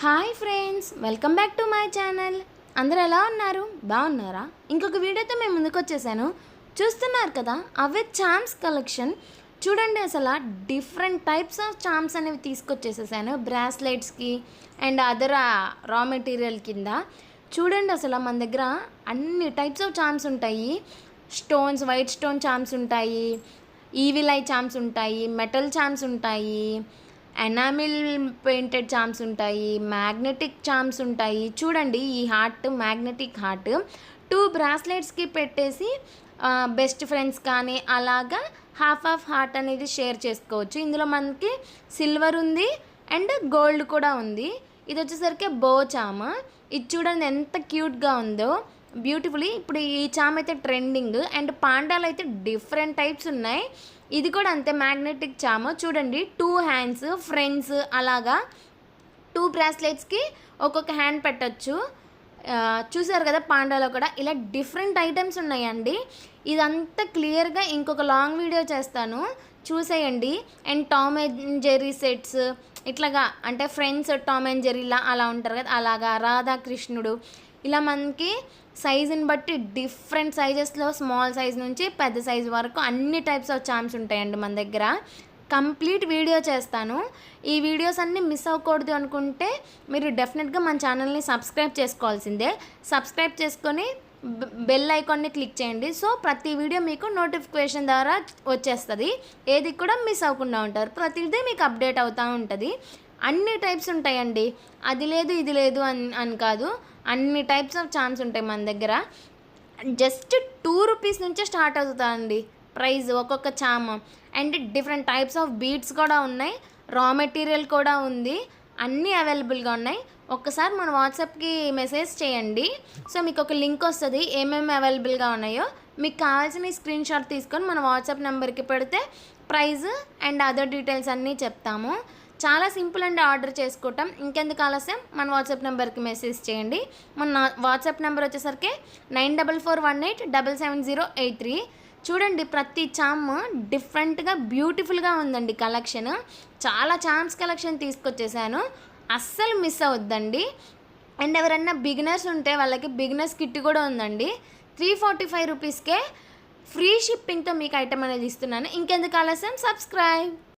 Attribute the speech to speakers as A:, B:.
A: Hi friends, welcome back to my channel. అందరూ ఎలా ఉన్నారు? బాగున్నారా? ఇంకొక వీడియోతో మేము ముందుకు వచ్చేసాను. చూస్తున్నారు కదా, అవే చామ్స్ కలెక్షన్. చూడండి, అసలు డిఫరెంట్ టైప్స్ ఆఫ్ చామ్స్ అనేవి తీసుకొచ్చేసేసాను బ్రాస్లెట్స్కి అండ్ అదర్ రా మెటీరియల్ కింద. చూడండి, అసలు మన దగ్గర అన్ని టైప్స్ ఆఫ్ చామ్స్ ఉంటాయి. స్టోన్స్, వైట్ స్టోన్ చామ్స్ ఉంటాయి, ఈవిల్ ఐ చామ్స్ ఉంటాయి, మెటల్ చామ్స్ ఉంటాయి, ఎనామిల్ పెయింటెడ్ చామ్స్ ఉంటాయి, మ్యాగ్నెటిక్ చామ్స్ ఉంటాయి. చూడండి, ఈ హార్ట్ మ్యాగ్నెటిక్ హార్ట్ 2 బ్రాస్లెట్స్కి పెట్టేసి బెస్ట్ ఫ్రెండ్స్ కానీ అలాగా హాఫ్ ఆఫ్ హార్ట్ అనేది షేర్ చేసుకోవచ్చు. ఇందులో మనకి సిల్వర్ ఉంది అండ్ గోల్డ్ కూడా ఉంది. ఇది వచ్చేసరికి బో చామ. ఇది చూడండి ఎంత క్యూట్గా ఉందో, బ్యూటిఫుల్లీ. ఇప్పుడు ఈ చామ్ అయితే ట్రెండింగ్ అండ్ పాండాలు అయితే డిఫరెంట్ టైప్స్ ఉన్నాయి. ఇది కూడా అంతే, మ్యాగ్నెటిక్ చామ్. చూడండి, 2 హ్యాండ్స్ ఫ్రెండ్స్ అలాగా 2 బ్రాస్లెట్స్కి ఒక్కొక్క హ్యాండ్ పెట్టచ్చు. చూసారు కదా, పాండాలో కూడా ఇలా డిఫరెంట్ ఐటమ్స్ ఉన్నాయండి. ఇదంతా క్లియర్గా ఇంకొక లాంగ్ వీడియో చేస్తాను, చూసేయండి. And Tom and Jerry sets ఇట్లాగా, అంటే ఫ్రెండ్స్ టామ్ అండ్ జెర్రీలా అలా ఉంటారు కదా, అలాగా రాధాకృష్ణుడు ఇలా మనకి సైజుని బట్టి డిఫరెంట్ సైజెస్లో స్మాల్ సైజ్ నుంచి పెద్ద సైజ్ వరకు అన్ని టైప్స్ ఆఫ్ చామ్స్ ఉంటాయండి మన దగ్గర. కంప్లీట్ వీడియో చేస్తాను. ఈ వీడియోస్ అన్నీ మిస్ అవ్వకూడదు అనుకుంటే మీరు డెఫినెట్గా మన ఛానల్ని సబ్స్క్రైబ్ చేసుకోవాల్సిందే. సబ్స్క్రైబ్ చేసుకొని బెల్ ఐకాన్ని క్లిక్ చేయండి. సో ప్రతి వీడియో మీకు నోటిఫికేషన్ ద్వారా వచ్చేస్తుంది. ఏది కూడా మిస్ అవ్వకుండా ఉంటారు. ప్రతిదీ మీకు అప్డేట్ అవుతూ ఉంటుంది. అన్ని టైప్స్ ఉంటాయండి, అది లేదు ఇది లేదు అని కాదు, అన్ని టైప్స్ ఆఫ్ చామ్స్ ఉంటాయి మన దగ్గర. జస్ట్ 2 రూపీస్ నుంచే స్టార్ట్ అవుతుందండి ప్రైస్ ఒక్కొక్క charm. And different types of beads కూడా ఉన్నాయి, రా మెటీరియల్ కూడా ఉంది, అన్నీ అవైలబుల్గా ఉన్నాయి. ఒక్కసారి మన వాట్సాప్కి మెసేజ్ చేయండి. సో మీకు ఒక లింక్ వస్తుంది, ఏమేమి అవైలబుల్గా ఉన్నాయో. మీకు కావాల్సిన స్క్రీన్ షాట్ తీసుకొని మన వాట్సాప్ నెంబర్కి పెడితే ప్రైస్ అండ్ అదర్ డీటెయిల్స్ అన్నీ చెప్తాము. చాలా సింపుల్ అండి ఆర్డర్ చేసుకోవటం. ఇంకెందుకు ఆలస్యం, మన వాట్సాప్ నెంబర్కి మెసేజ్ చేయండి. మన వాట్సాప్ నెంబర్ వచ్చేసరికి 9448777083. చూడండి, ప్రతి చామ్ డిఫరెంట్గా బ్యూటిఫుల్గా ఉందండి కలెక్షన్. చాలా చామ్స్ కలెక్షన్ తీసుకొచ్చేసాను, అస్సలు మిస్ అవద్దండి. అండ్ ఎవరన్నా బిగినర్స్ ఉంటే వాళ్ళకి బిగినర్స్ కిట్ కూడా ఉందండి. 345 రూపీస్కే ఫ్రీ షిప్పింగ్తో మీకు ఐటమ్ అనేది ఇస్తున్నాను. ఇంకెందుకు ఆలస్యం, సబ్స్క్రైబ్.